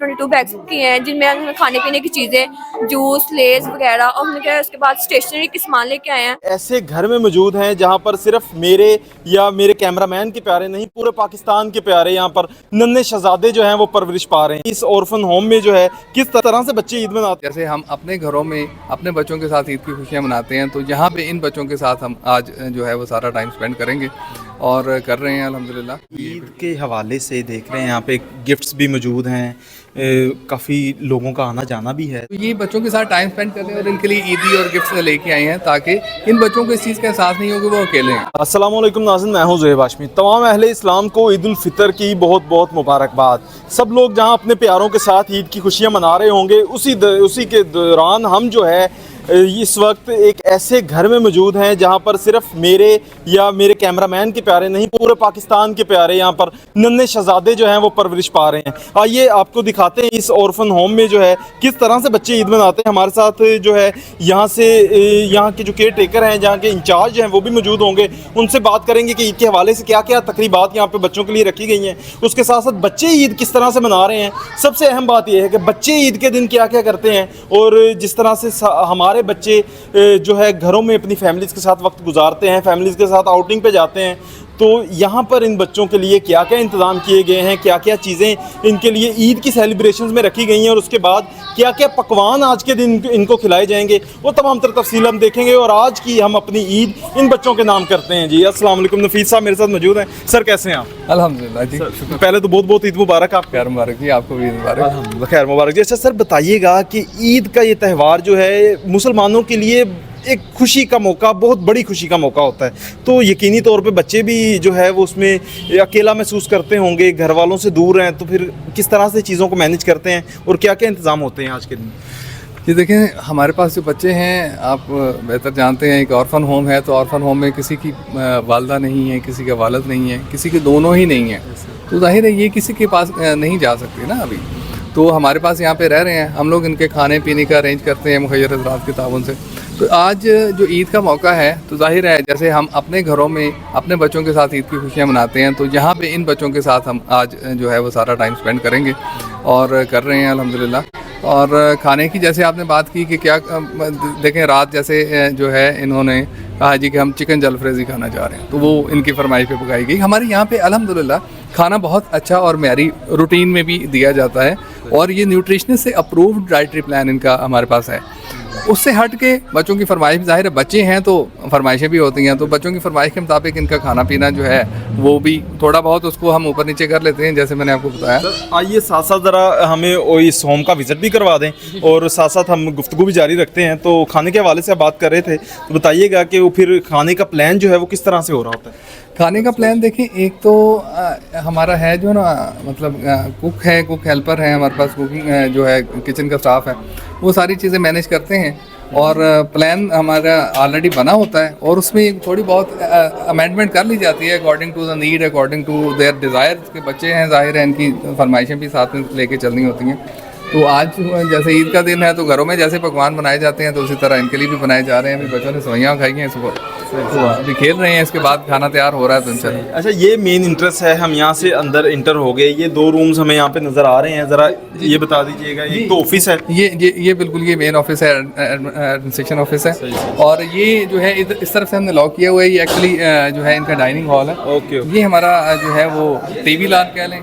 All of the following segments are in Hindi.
22 बैग्स किए हैं जिनमें हमने खाने पीने की चीज़ें, जूस, लेस वगैरह और हमने क्या है उसके बाद स्टेशनरी के सामान लेके आए हैं। ऐसे घर में मौजूद हैं जहां पर सिर्फ मेरे या मेरे कैमरामैन के प्यारे नहीं, पूरे पाकिस्तान के प्यारे यहाँ पर नन्हे शहजादे जो हैं वो परवरिश पा रहे हैं। इस ऑर्फन होम में जो है किस तरह से बच्चे ईद मनाते हैं। जैसे हम अपने घरों में अपने बच्चों के साथ ईद की खुशियाँ मनाते हैं, तो यहाँ पे इन बच्चों के साथ हम आज जो है वो सारा टाइम स्पेंड करेंगे और कर रहे हैं अल्हम्दुलिल्लाह। ईद के हवाले से देख रहे हैं यहाँ पे गिफ्ट्स भी मौजूद हैं, काफ़ी लोगों का आना जाना भी है। तो ये बच्चों के साथ टाइम स्पेंड कर रहे हैं और इनके लिए ईदी और गिफ्ट्स लेके आए हैं ताकि इन बच्चों को इस चीज़ का एहसास नहीं हो कि वो अकेले हैं। अस्सलाम वालेकुम नाज़रीन, मैं हूँ ज़ुहैब हाशमी। तमाम अहले इस्लाम को ईद उल फितर की बहुत बहुत मुबारकबाद। सब लोग जहाँ अपने प्यारों के साथ ईद की खुशियाँ मना रहे होंगे, उसी के दौरान हम जो है इस वक्त एक ऐसे घर में मौजूद हैं जहां पर सिर्फ मेरे या मेरे कैमरामैन के प्यारे नहीं, पूरे पाकिस्तान के प्यारे यहाँ पर नन्हे शहजादे जो हैं वो परवरिश पा रहे हैं। आइए आपको दिखाते हैं इस ऑर्फन होम में जो है किस तरह से बच्चे ईद मनाते हैं। हमारे साथ जो है यहाँ के जो केयर टेकर हैं, जहाँ के इंचार्ज हैं, वो भी मौजूद होंगे। उनसे बात करेंगे कि ईद के हवाले से क्या क्या तकरीबात यहाँ पर बच्चों के लिए रखी गई हैं, उसके साथ साथ बच्चे ईद किस तरह से मना रहे हैं। सबसे अहम बात यह है कि बच्चे ईद के दिन क्या क्या करते हैं और जिस तरह से हमारे बच्चे जो है घरों में अपनी फैमिलीज़ के साथ वक्त गुजारते हैं, फैमिलीज़ के साथ आउटिंग पे जाते हैं, तो यहाँ पर इन बच्चों के लिए क्या क्या इंतज़ाम किए गए हैं, क्या क्या चीज़ें इनके लिए ईद की सेलिब्रेशंस में रखी गई हैं और उसके बाद क्या क्या पकवान आज के दिन इनको खिलाए जाएंगे, वो तमाम तर तफसील हम देखेंगे। और आज की हम अपनी ईद इन बच्चों के नाम करते हैं। जी अस्सलाम वालेकुम, नफीस साहब मेरे साथ मौजूद हैं। सर कैसे हैं आप? अल्हम्दुलिल्लाह जी, पहले तो बहुत बहुत ईद मुबारक। आप खैर मुबारक जी, आपको भी ईद मुबारक। अल्हम्दुलिल्लाह खैर मुबारक जी। अच्छा सर बताइएगा कि ईद का ये त्यौहार जो है मुसलमानों के लिए एक खुशी का मौका, बहुत बड़ी खुशी का मौका होता है, तो यकीनी तौर पे बच्चे भी जो है वो उसमें अकेला महसूस करते होंगे, घर वालों से दूर हैं, तो फिर किस तरह से चीज़ों को मैनेज करते हैं और क्या क्या इंतज़ाम होते हैं आज के दिन? जी देखें, हमारे पास जो बच्चे हैं आप बेहतर जानते हैं, एक ऑर्फन होम है, तो ऑर्फन होम में किसी की वालदा नहीं है, किसी का वालिद नहीं है, किसी के दोनों ही नहीं है, तो जाहिर है ये किसी के पास नहीं जा सकते ना अभी। तो हमारे पास यहाँ पे रह रहे हैं, हम लोग इनके खाने पीने का अरेंज करते हैं मुखय्यर हज़रात के ताउन से। तो आज जो ईद का मौका है, तो जाहिर है जैसे हम अपने घरों में अपने बच्चों के साथ ईद की खुशियाँ मनाते हैं, तो यहाँ पे इन बच्चों के साथ हम आज जो है वो सारा टाइम स्पेंड करेंगे और कर रहे हैं अल्हम्दुलिल्लाह। और खाने की जैसे आपने बात की कि क्या देखें, रात जैसे जो है इन्होंने कहा जी कि हम चिकन जलफ्रेज़ी खाना चाह रहे हैं, तो वो इनकी फरमाइश पे पकाई गई। हमारे यहाँ पे अल्हम्दुलिल्लाह खाना बहुत अच्छा और मेरी रूटीन में भी दिया जाता है और ये न्यूट्रिशनिस्ट से अप्रूव्ड डाइटरी प्लान इनका हमारे पास है। उससे हट के बच्चों की फरमाइश, ज़ाहिर है बच्चे हैं तो फरमाइशें भी होती हैं, तो बच्चों की फरमाइश के मुताबिक इनका खाना पीना जो है वो भी थोड़ा बहुत उसको हम ऊपर नीचे कर लेते हैं, जैसे मैंने आपको बताया। सर आइए साथ साथ ज़रा हमें इस होम का विज़िट भी करवा दें और साथ साथ हम गुफ्तगू भी जारी रखते हैं। तो खाने के हवाले से आप बात कर रहे थे, तो बताइएगा कि वो फिर खाने का प्लान जो है वो किस तरह से हो रहा होता है? खाने का प्लान देखें, एक तो हमारा है जो ना, मतलब कुक है, कुक हेल्पर है हमारे पास, कुकिंग जो है किचन का स्टाफ है, वो सारी चीज़ें मैनेज करते हैं और प्लान हमारा ऑलरेडी बना होता है और उसमें थोड़ी बहुत अमेंडमेंट कर ली जाती है according to the need, according to their desires के बच्चे हैं, जाहिर है इनकी फरमाइशें भी साथ में लेके चलनी होती हैं। तो आज जैसे ईद का दिन है तो घरों में जैसे पकवान बनाए जाते हैं तो उसी तरह इनके लिए भी बनाए जा रहे हैं। अभी बच्चों ने सवैयाँ खाई हैं सुबह, तो अभी खेल रहे हैं, इसके बाद खाना तैयार हो रहा है तो इंशाल्लाह। अच्छा ये मेन इंटरेस्ट है, हम यहाँ से अंदर इंटर हो गए, ये दो रूम्स हमें यहाँ पे नज़र आ रहे हैं, ज़रा ये बता दीजिएगा। एक तो ऑफिस है, ये बिल्कुल ये मेन ऑफिस है, एडमिनिस्ट्रेशन ऑफिस है, और ये जो है इस तरफ से हमने लॉक किया हुआ है, ये एक्चुअली जो है इनका डाइनिंग हॉल है। ओके। ये हमारा जो है वो टीवी लॉन कह लें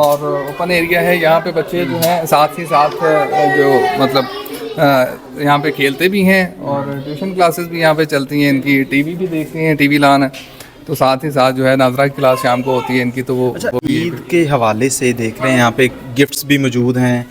और ओपन एरिया है, यहाँ पे बच्चे जो हैं साथ ही साथ जो मतलब यहाँ पे खेलते भी हैं और ट्यूशन क्लासेस भी यहाँ पे चलती हैं इनकी, टीवी भी देखते हैं, टीवी लान है, तो साथ ही साथ जो है नाजरा की क्लास शाम को होती है इनकी, तो वो अच्छा ईद के हवाले से देख रहे हैं यहाँ पे गिफ्ट्स भी मौजूद हैं,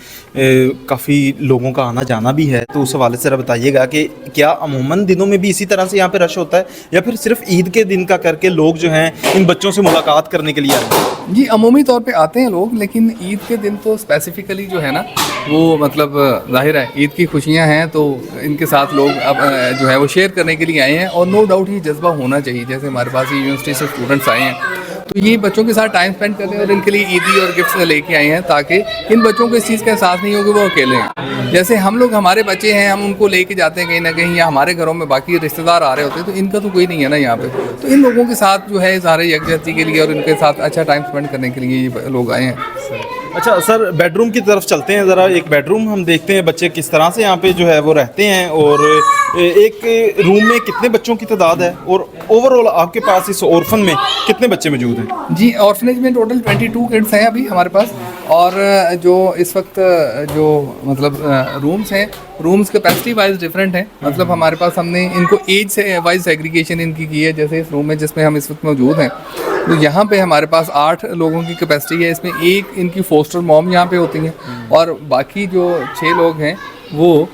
काफ़ी लोगों का आना जाना भी है, तो उस हवाले से ज़रा बताइएगा कि क्या अमूमन दिनों में भी इसी तरह से यहाँ पे रश होता है या फिर सिर्फ ईद के दिन का करके लोग जो हैं इन बच्चों से मुलाकात करने के लिए आते हैं? जी अमूमी तौर पे आते हैं लोग, लेकिन ईद के दिन तो स्पेसिफिकली जो है ना वो मतलब जाहिर है ईद की खुशियाँ हैं तो इनके साथ लोग अब जो है वो शेयर करने के लिए आए हैं और नो डाउट ये जज्बा होना चाहिए। जैसे हमारे पास ये यूनिवर्सिटी से स्टूडेंट्स आए हैं तो ये बच्चों के साथ टाइम स्पेंड कर रहे हैं और इनके लिए ईदी और गिफ्ट्स लेके आए हैं ताकि इन बच्चों को इस चीज़ का एहसास नहीं हो कि वो अकेले हैं। जैसे हम लोग हमारे बच्चे हैं, हम उनको लेके जाते हैं कहीं ना कहीं, या हमारे घरों में बाकी रिश्तेदार आ रहे होते हैं, तो इनका तो कोई नहीं है ना यहाँ पे, तो इन लोगों के साथ जो है सारे यकजहती के लिए और इनके साथ अच्छा टाइम स्पेंड करने के लिए ये लोग आए हैं। अच्छा सर, बेडरूम की तरफ चलते हैं ज़रा। एक बेडरूम हम देखते हैं बच्चे किस तरह से यहाँ पे जो है वो रहते हैं, और एक रूम में कितने बच्चों की तादाद है, और ओवरऑल आपके पास इस ऑर्फन में कितने बच्चे मौजूद हैं? जी, ऑर्फनेज में टोटल 22 किड्स हैं अभी हमारे पास। और जो इस वक्त जो मतलब रूम्स हैं, रूम्स कैपेसिटी वाइज डिफरेंट है। मतलब हमारे पास हमने इनको एज से वाइज सेग्रीगेशन इनकी की है। जैसे इस रूम में जिसमें हम इस वक्त मौजूद हैं, तो यहाँ पे हमारे पास 8 लोगों की कैपेसिटी है। इसमें एक इनकी फोस्टर मॉम यहाँ पे होती हैं, और बाकी जो 6 लोग हैं वो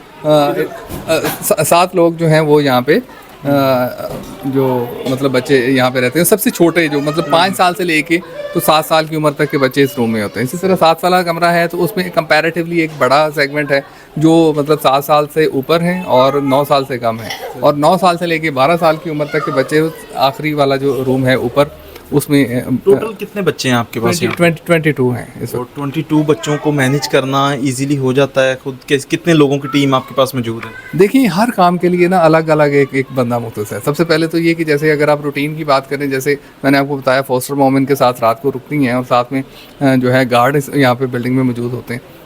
7 लोग जो हैं वो यहाँ पे जो मतलब बच्चे यहाँ पे रहते हैं। सबसे छोटे जो मतलब 5 साल से लेके तो 7 साल की उम्र तक के बच्चे इस रूम में होते हैं। इसी तरह 7 साल का कमरा है तो उसमें कंपैरेटिवली एक बड़ा सेगमेंट है जो मतलब 7 साल से ऊपर हैं और 9 साल से कम है। और 9 साल से लेके 12 साल की उम्र तक के बच्चे, आखिरी वाला जो रूम है ऊपर, उसमें टोटल कितने बच्चे हैं आपके पास? 22 हैं इस वक्त। 22 बच्चों को मैनेज करना इजीली हो जाता है खुद के? कितने लोगों की टीम आपके पास मौजूद है? देखिए, हर काम के लिए ना अलग अलग एक बंदा मुख्तस है। सबसे पहले तो ये कि जैसे अगर आप रूटीन की बात करें, जैसे मैंने आपको बताया फोस्टर मोमेंट के साथ रात को रुकती हैं, और साथ में जो है गार्ड यहाँ पे बिल्डिंग में मौजूद होते हैं।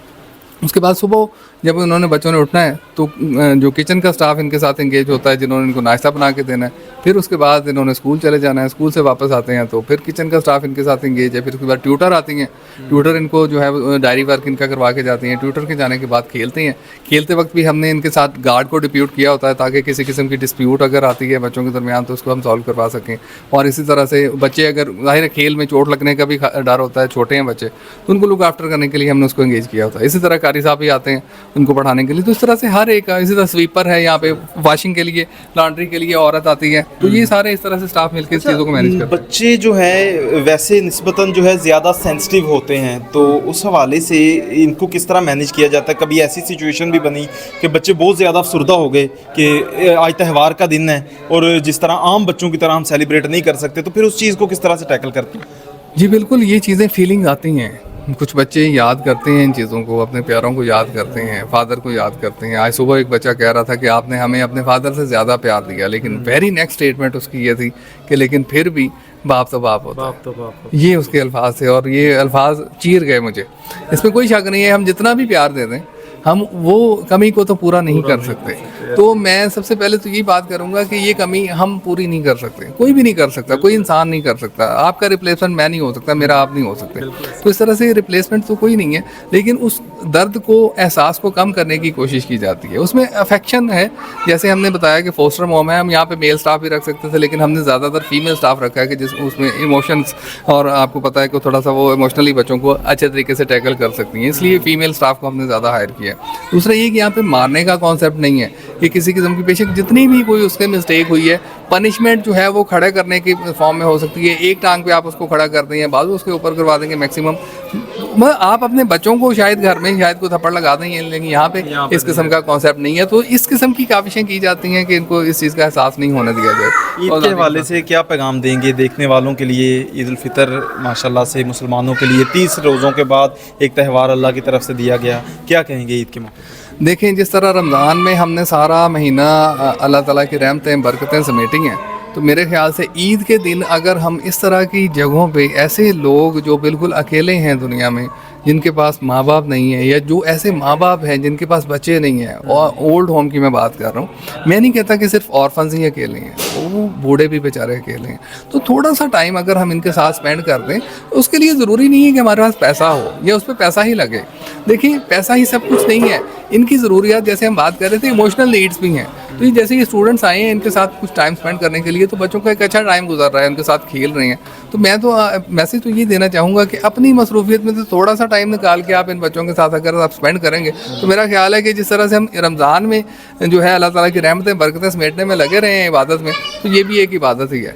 उसके बाद सुबह जब उन्होंने बच्चों ने उठना है तो जो किचन का स्टाफ इनके साथ इंगेज होता है, जिन्होंने इनको नाश्ता बना के देना है। फिर उसके बाद इन्होंने स्कूल चले जाना है, स्कूल से वापस आते हैं तो फिर किचन का स्टाफ इनके साथ इंगेज है। फिर उसके बाद ट्यूटर आती हैं, ट्यूटर इनको जो है डायरी वर्क इनका करवा के जाती हैं। ट्यूटर के जाने के बाद खेलते हैं। खेलते वक्त भी हमने इनके साथ गार्ड को डिप्यूट किया होता है ताकि किसी किस्म की डिस्प्यूट अगर आती है बच्चों के दरमियान तो उसको हम सॉल्व करवा सकें। और इसी तरह से बच्चे, अगर जाहिर है खेल में चोट लगने का भी डर होता है, छोटे हैं बच्चे, तो उनको लुक आफ्टर करने के लिए हमने उसको इंगेज किया होता है। इसी तरह कारी साहब भी आते हैं उनको पढ़ाने के लिए। तो इस तरह से हर एक, इसी तरह स्वीपर है यहाँ पे, वॉशिंग के लिए, लॉन्ड्री के लिए औरत आती है। तो ये सारे इस तरह से स्टाफ मिलकर इस चीज़ों को मैनेज करते हैं। बच्चे जो है वैसे निस्बतन जो है ज़्यादा सेंसिटिव होते हैं, तो उस हवाले से इनको किस तरह मैनेज किया जाता है? कभी ऐसी सिचुएशन भी बनी कि बच्चे बहुत ज़्यादा अफसुर्दा हो गए कि आज त्यौहार का दिन है और जिस तरह आम बच्चों की तरह हम सेलिब्रेट नहीं कर सकते, तो फिर उस चीज़ को किस तरह से टैकल करते हैं? जी बिल्कुल, ये चीज़ें फीलिंग आती हैं। कुछ बच्चे याद करते हैं इन चीज़ों को, अपने प्यारों को याद करते हैं, फादर को याद करते हैं। आज सुबह एक बच्चा कह रहा था कि आपने हमें अपने फादर से ज़्यादा प्यार दिया, लेकिन वेरी नेक्स्ट स्टेटमेंट उसकी ये थी कि लेकिन फिर भी बाप तो बाप होता है। ये उसके अल्फाज थे और ये अल्फाज चीर गए मुझे। इसमें कोई शक नहीं है, हम जितना भी प्यार दे दें हम वो कमी को तो पूरा नहीं कर सकते। तो मैं सबसे पहले तो यही बात करूंगा कि ये कमी हम पूरी नहीं कर सकते, कोई भी नहीं कर सकता, कोई इंसान नहीं कर सकता। आपका रिप्लेसमेंट मैं नहीं हो सकता, मेरा आप नहीं हो सकते। तो इस तरह से रिप्लेसमेंट तो कोई नहीं है, लेकिन उस दर्द को, एहसास को कम करने की कोशिश की जाती है। उसमें अफेक्शन है, जैसे हमने बताया कि फोस्टर मोम है, हम यहाँ पे मेल स्टाफ भी रख सकते थे, लेकिन हमने ज़्यादातर फीमेल स्टाफ रखा है कि जिस उसमें इमोशंस, और आपको पता है कि थोड़ा सा वो इमोशनली बच्चों को अच्छे तरीके से टैकल कर सकती हैं, इसलिए फीमेल स्टाफ को हमने ज़्यादा हायर किया। दूसरा ये कि यहाँ पे मारने का कॉन्सेप्ट नहीं है कि किसी किस्म की बेशक जितनी भी कोई उसके मिस्टेक हुई है, पनिशमेंट जो है वो खड़े करने की फॉर्म में हो सकती है। एक टांग पे आप उसको खड़ा कर देंगे, बाजू उसके ऊपर करवा देंगे मैक्सिमम। आप अपने बच्चों को शायद घर में शायद को थप्पड़ लगा देंगे, लेकिन यहाँ पे इस किस्म का कॉन्सेप्ट नहीं है। तो इस किस्म की काविशें की जाती हैं कि इनको इस चीज़ का एहसास नहीं होने दिया जाए। ईद के हवाले से क्या पैगाम देंगे देखने वालों के लिए? ईद उल फितर माशाल्लाह से मुसलमानों के लिए 30 रोज़ों के बाद एक त्यौहार अल्लाह की तरफ से दिया गया, क्या कहेंगे ईद के मौके? देखें, जिस तरह रमज़ान में हमने सारा महीना अल्लाह ताला की रहमतें बरकतें समेटी हैं, तो मेरे ख्याल से ईद के दिन अगर हम इस तरह की जगहों पे ऐसे लोग जो बिल्कुल अकेले हैं दुनिया में, जिनके पास माँ बाप नहीं है, या जो ऐसे माँ बाप हैं जिनके पास बच्चे नहीं हैं, और ओल्ड होम की मैं बात कर रहा हूँ, मैं नहीं कहता कि सिर्फ ऑर्फन्स ही अकेले हैं, वो बूढ़े भी बेचारे अकेले हैं। तो थोड़ा सा टाइम अगर हम इनके साथ स्पेंड कर दें, उसके लिए ज़रूरी नहीं है कि हमारे पास पैसा हो या उस पर पैसा ही लगे। देखिए, पैसा ही सब कुछ नहीं है। इनकी ज़रूरियात, जैसे हम बात कर रहे थे, इमोशनल नीड्स भी हैं। तो ये जैसे ये स्टूडेंट्स आए हैं इनके साथ कुछ टाइम स्पेंड करने के लिए, तो बच्चों का एक अच्छा टाइम गुजर रहा है, उनके साथ खेल रहे हैं। तो मैं तो मैसेज तो ये देना चाहूँगा कि अपनी मसरूफियत में से थोड़ा सा टाइम निकाल के आप इन बच्चों के साथ अगर आप स्पेंड करेंगे, तो मेरा ख्याल है कि जिस तरह से हम रमज़ान में जो है अल्लाह ताला की रहमतें बरकतें समेटने में लगे रहे हैं इबादत में, तो ये भी एक इबादत ही है।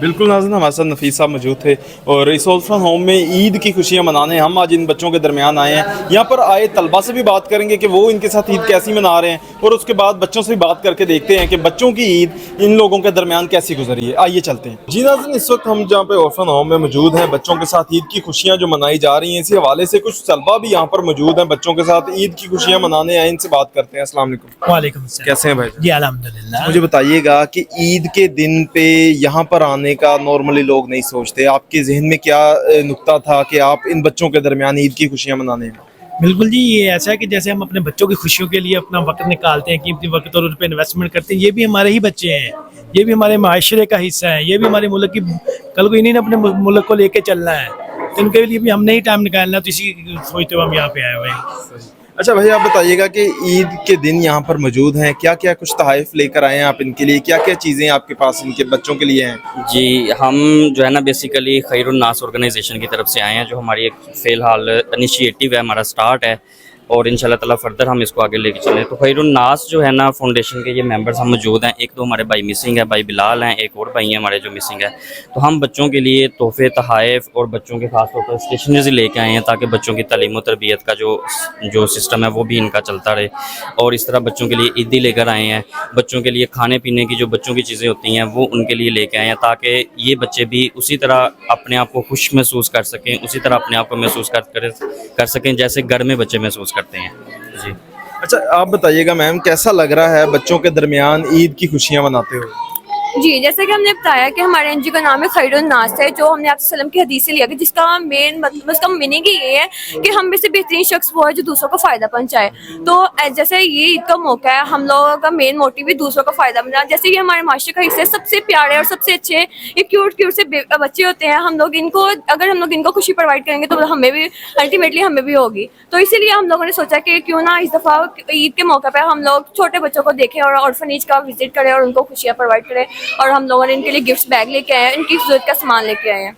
बिल्कुल नाज़रीन, हमारे साथ नफीस साहब मौजूद थे और इस ऑर्फन होम में ईद की खुशियाँ मनाने हम आज इन बच्चों के दरमियान आए हैं। यहाँ पर आए तलबा से भी बात करेंगे कि वो इनके साथ ईद कैसी मना रहे हैं, और उसके बाद बच्चों से भी बात करके देखते हैं कि बच्चों की ईद इन लोगों के दरमियान कैसी गुजरी है। आइए चलते हैं। जी नाज़रीन, इस वक्त हम जहाँ पे ऑर्फन होम में मौजूद हैं, बच्चों के साथ ईद की खुशियाँ जो मनाई जा रही हैं, इसी हवाले से कुछ तलबा भी यहाँ पर मौजूद हैं, बच्चों के साथ ईद की खुशियाँ मनाने आए। इनसे बात करते हैं। अस्सलाम वालेकुम। वालेकुम सलाम। कैसे हैं भाई? जी अल्हम्दुलिल्लाह। मुझे बताइएगा कि ईद के दिन पे यहाँ पर आने का नॉर्मली लोग नहीं सोचते, आपके जहन में क्या नुक्ता था कि आप इन बच्चों के दरमियान ईद की खुशियाँ मनाने हैं? बिल्कुल जी, ये ऐसा है कि जैसे हम अपने बच्चों की खुशियों के लिए अपना वक्त निकालते हैं, कीमती वक्त, और उन पर इन्वेस्टमेंट करते हैं, ये भी हमारे ही बच्चे हैं, ये भी हमारे माशरे का हिस्सा है, ये भी हमारे मुल्क की, कल को इन्हीं ने अपने मुल्क को लेके चलना है, तो इनके लिए भी हमने ही टाइम निकालना है, तो इसी सोचते हुए हम यहाँ पे आए हुए हैं। अच्छा भाई, आप बताइएगा कि ईद के दिन यहाँ पर मौजूद हैं, क्या क्या कुछ तोहफ़े लेकर आए हैं आप इनके लिए, क्या क्या चीज़ें आपके पास इनके बच्चों के लिए हैं? जी, हम जो है ना बेसिकली खैरुन नास ऑर्गेनाइजेशन की तरफ से आए हैं, जो हमारी एक फ़िलहाल इनिशिएटिव है, हमारा स्टार्ट है, और इंशाल्लाह ताला फर्दर हम इसको आगे लेके चलें। तो खैरुन नास जो है ना फाउंडेशन के ये मेंबर्स हम मौजूद हैं। एक दो हमारे भाई मिसिंग है, भाई बिलाल हैं, एक और भाई हैं हमारे जो मिसिंग है। तो हम बच्चों के लिए तोहफ़े, तोहफ़ और बच्चों के खास तौर पर स्टेशनरीज लेके आए हैं, ताकि बच्चों की तालीम और तरबियत का जो सिस्टम है वो भी इनका चलता रहे। और इस तरह बच्चों के लिए ईदी लेकर आए हैं, बच्चों के लिए खाने पीने की जो बच्चों की चीज़ें होती हैं वो उनके लिए लेके आए हैं, ताकि ये बच्चे भी उसी तरह अपने आप को खुश महसूस कर सकें, उसी तरह अपने आप को महसूस कर सकें जैसे घर में बच्चे महसूस करते हैं। जी। अच्छा, आप बताइएगा मैम, कैसा लग रहा है बच्चों के दरमियान ईद की खुशियाँ मनाते हुए? जी, जैसे कि हमने बताया कि हमारे एनजी का नाम है खैरुन नास है, जो हमने आपसे सल्लम की हदीस से लिया कि जिसका मेन मतलब उसका मीनिंग ही ये है कि हम में से बेहतरीन शख्स वो है जो दूसरों को फ़ायदा पहुंचाए। तो जैसे ये ईद का मौका है, हम लोगों का मेन मोटिव भी दूसरों को फ़ायदा पहुंचाना। जैसे ये हमारे माशरे का हिस्सा है, सबसे प्यारे और सबसे अच्छे ये क्यूट से बच्चे होते हैं। हम लोग इनको, अगर हम लोग इनको खुशी प्रोवाइड करेंगे तो हमें भी अल्टीमेटली हमें भी होगी। तो इसीलिए हम लोगों ने सोचा कि क्यों ना इस दफ़ा ईद के मौके पर हम लोग छोटे बच्चों को देखें और ऑर्फनेज का विजिट करें और उनको खुशियाँ प्रोवाइड करें। और हम लोगों ने इनके लिए गिफ्ट बैग लेके आए हैं, इनकी जरूरत का सामान लेके आए हैं।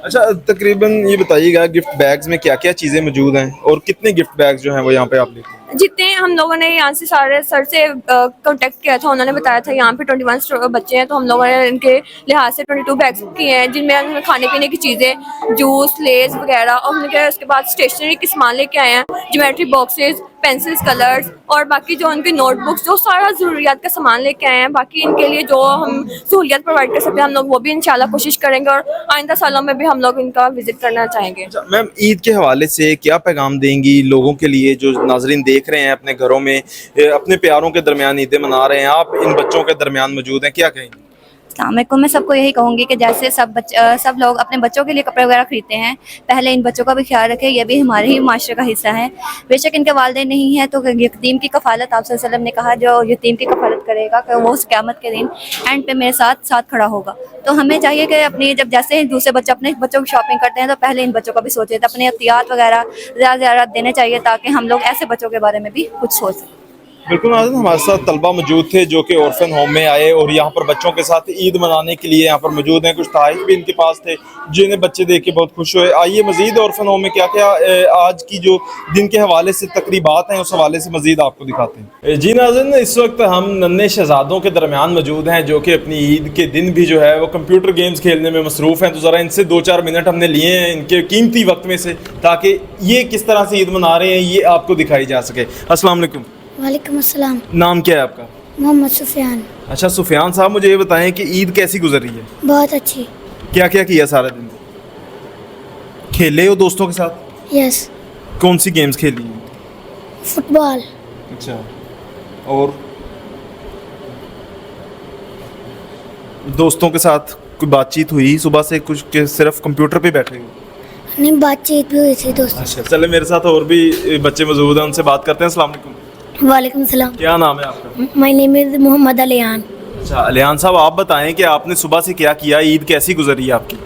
अच्छा, तकरीबन ये बताइएगा गिफ्ट बैग्स में क्या क्या चीज़ें मौजूद हैं और कितने गिफ्ट बैग्स जो हैं वो यहाँ पे आप लेते हैं? जितने हम लोगों ने यहाँ से सारे सर से कांटेक्ट किया था, उन्होंने बताया था यहाँ पे 21 बच्चे हैं, तो हम लोगों ने इनके लिहाज से 22 बैग्स किए हैं, जिनमें हमने खाने पीने की चीज़ें, जूस, लेस वगैरह, और उनके उसके बाद स्टेशनरी के सामान लेके आए हैं, ज्योमेट्री बॉक्सेस, पेंसिल्स, कलर्स, और बाकी जो उनकी नोटबुक्स, जो सारा ज़रूरियात का सामान लेके आए हैं। बाकी इनके लिए जो हम सहूलियत प्रोवाइड कर सकते हैं हम लोग वो भी इंशाल्लाह कोशिश करेंगे, और आइंदा सालों में भी हम लोग इनका विजिट करना चाहेंगे। अच्छा मैम, ईद के हवाले से क्या पैगाम देंगी लोगों के लिए जो नाजरीन देख रहे हैं अपने घरों में, अपने प्यारों के दरमियान ईदें मना रहे हैं, आप इन बच्चों के दरमियान मौजूद हैं, क्या कहेंगी? मैं सबको यही कहूँगी कि जैसे सब लोग अपने बच्चों के लिए कपड़े वगैरह खरीदते हैं, पहले इन बच्चों का भी ख्याल रखें, ये भी हमारे ही माशरे का हिस्सा है। बेशक इनके वालिदैन नहीं है तो यतीम की कफ़ालत, आप सल्लल्लाहु अलैहि वसल्लम ने कहा जो यतीम की कफ़ालत करेगा कि वो उस क़यामत के दिन एंड पे मेरे साथ खड़ा होगा। तो हमें चाहिए कि अपनी जब जैसे दूसरे बच्चे अपने बच्चों की शॉपिंग करते हैं तो पहले इन बच्चों का भी सोचें, तो अपने एहतियात वगैरह ज़्यादा देने चाहिए, ताकि हम लोग ऐसे बच्चों के बारे में भी कुछ सोच सकें। बिल्कुल नाज़रीन, हमारे साथ तलबा मौजूद थे जो कि ऑर्फन होम में आए और यहाँ पर बच्चों के साथ ईद मनाने के लिए यहाँ पर मौजूद हैं। कुछ तोहफ़े भी इनके पास थे जिन्हें बच्चे देख के बहुत खुश हुए। आइए मज़ीद ऑर्फन होम में क्या क्या आज की जो दिन के हवाले से तकरीबात हैं उस हवाले से मज़ीद आपको दिखाते हैं। जी नाज़रीन, इस वक्त हम नन्हे शहज़ादों के दरमियान मौजूद हैं जो कि अपनी ईद के दिन भी जो है वो कंप्यूटर गेम्स खेलने में मसरूफ़ हैं। तो ज़रा इनसे 2-4 मिनट हमने लिए हैं इनके कीमती वक्त में से, ताकि ये किस तरह से ईद मना रहे हैं ये आपको दिखाई जा सके। अस्सलाम वालेकुम। वालेकुम अस्सलाम। नाम क्या है आपका? मोहम्मद सुफियान। अच्छा सुफियान साहब, मुझे ये बताएं कि ईद कैसी गुजर रही है? बहुत अच्छी। क्या क्या किया सारा दिन? खेले हो दोस्तों के साथ? यस। कौन सी गेम्स खेली हैं? फुटबॉल। अच्छा, और दोस्तों के साथ कोई बातचीत हुई सुबह से कुछ के सिर्फ कंप्यूटर पे बैठे हो? नहीं, बातचीत भी हुई थी दोस्तों। अच्छा, चले मेरे साथ और भी बच्चे मौजूद हैं, उनसे बात करते हैं। अस्सलाम वालेकुम। वालेकुम सलाम। क्या नाम है आपका? My name is Mohammad अलियान। अच्छा अलियान साहब, आप बताएं कि आपने सुबह से क्या किया, ईद कैसी गुजरी है आपकी?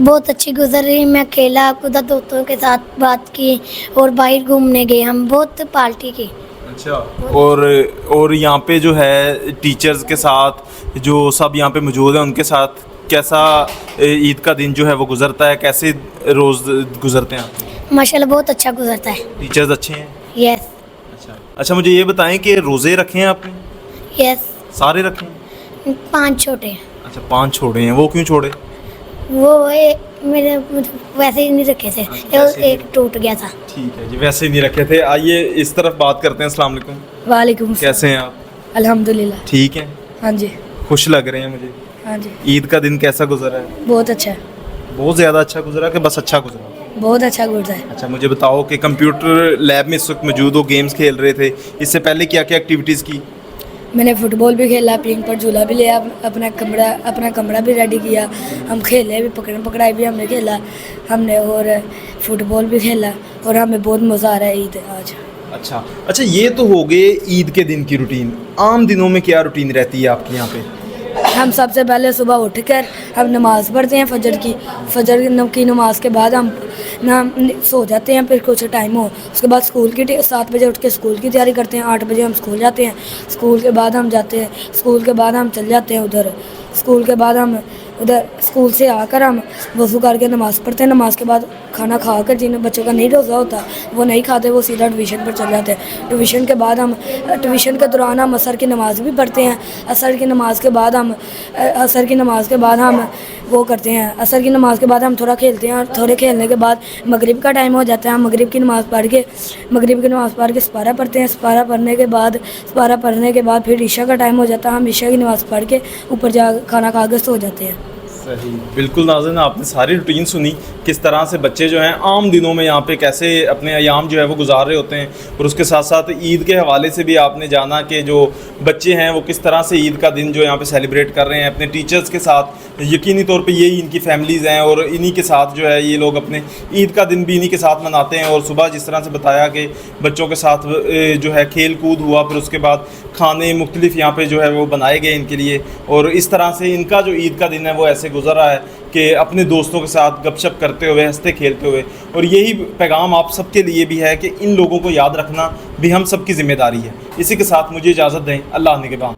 बहुत अच्छी गुजर रही। मैं खेला कूदा, दोस्तों के साथ बात की और बाहर घूमने गए, हम बहुत पार्टी की। अच्छा, और यहाँ पे जो है टीचर्स के साथ जो सब यहाँ पे मौजूद हैं उनके साथ कैसा ईद का दिन जो है वो गुजरता है, कैसे रोज़ गुजरते हैं आप? माशाल्लाह बहुत अच्छा गुजरता है। टीचर्स अच्छे हैं? यस। अच्छा मुझे ये बताएं कि रोज़े रखे हैं आपने? यस। सारे रखे हैं? 5 छोटे। अच्छा 5 छोड़े हैं, वो क्यों छोड़े? वो मेरे वैसे ही नहीं रखे थे, एक टूट गया था। ठीक है जी, वैसे ही नहीं रखे थे। आइए इस तरफ बात करते हैं। अस्सलाम वालेकुम। वालेकुम कैसे हैं आप? अल्हम्दुलिल्लाह। ठीक है, हाँ जी, खुश लग रहे हैं मुझे। हाँ जी, ईद का दिन कैसा गुजरा है? बहुत अच्छा है, बहुत ज़्यादा अच्छा गुजरा कि बस अच्छा गुजरा? बहुत अच्छा गुजरा है। अच्छा, मुझे बताओ कि कंप्यूटर लैब में इस वक्त मौजूद हो, गेम्स खेल रहे थे, इससे पहले क्या क्या एक्टिविटीज़ की? मैंने फुटबॉल भी खेला, पिंग पर झूला भी लिया, अपना कमरा भी रेडी किया, हम खेले भी, पकड़न पकड़ाई भी हमने खेला, हमने और फुटबॉल भी खेला और हमें बहुत मज़ा आ रहा है ईद आज। अच्छा अच्छा, ये तो हो गए ईद के दिन की रूटीन। आम दिनों में क्या रूटीन रहती है आपके यहाँ पे? हम सबसे पहले सुबह उठकर हम नमाज़ पढ़ते हैं फजर की नमाज के बाद हम सो जाते हैं, फिर कुछ टाइम हो उसके बाद 7 बजे उठ के स्कूल की तैयारी करते हैं, 8 बजे हम स्कूल जाते हैं, स्कूल के बाद हम चल जाते हैं उधर, स्कूल से आकर हम वज़ू करके नमाज़ पढ़ते हैं, नमाज के बाद खाना खाकर जिन बच्चों का नहीं रोज़ा होता वो नहीं खाते, वो सीधा ट्यूशन पर चल जाते हैं। ट्यूशन के दौरान हम असर की नमाज़ भी पढ़ते हैं, असर की नमाज के बाद हम वो करते हैं, असर की नमाज़ के बाद हम थोड़ा खेलते हैं, और थोड़े खेलने के बाद मगरिब का टाइम हो जाता है, हम मगरिब की नमाज़ पढ़ के सपारा पढ़ते हैं, सपारा पढ़ने के बाद फिर ईशा का टाइम हो जाता है, हम ईशा की नमाज़ पढ़ के ऊपर जा खाना खा के सो जाते हैं। सही, बिल्कुल नाज़रीन, आपने सारी रूटीन सुनी, किस तरह से बच्चे जो हैं आम दिनों में यहाँ पे कैसे अपने अयाम जो है वो गुजार रहे होते हैं, और उसके साथ साथ ईद के हवाले से भी आपने जाना कि जो बच्चे हैं वो किस तरह से ईद का दिन जो यहाँ पे सेलिब्रेट कर रहे हैं अपने टीचर्स के साथ। यकीनी तौर पे यही इनकी फैमिलीज़ हैं और इन्हीं के साथ जो है ये लोग अपने ईद का दिन भी इन्हीं के साथ मनाते हैं। और सुबह जिस तरह से बताया कि बच्चों के साथ जो है खेल कूद हुआ, फिर उसके बाद खाने मुख्तलिफ यहाँ पे जो है वो बनाए गए इनके लिए, और इस तरह से इनका जो ईद का दिन है वो ऐसे गुजर रहा है कि अपने दोस्तों के साथ गपशप करते हुए, हंसते खेलते हुए। और यही पैगाम आप सबके लिए भी है कि इन लोगों को याद रखना भी हम सबकी ज़िम्मेदारी है। इसी के साथ मुझे इजाज़त दें, अल्लाह निगहबान।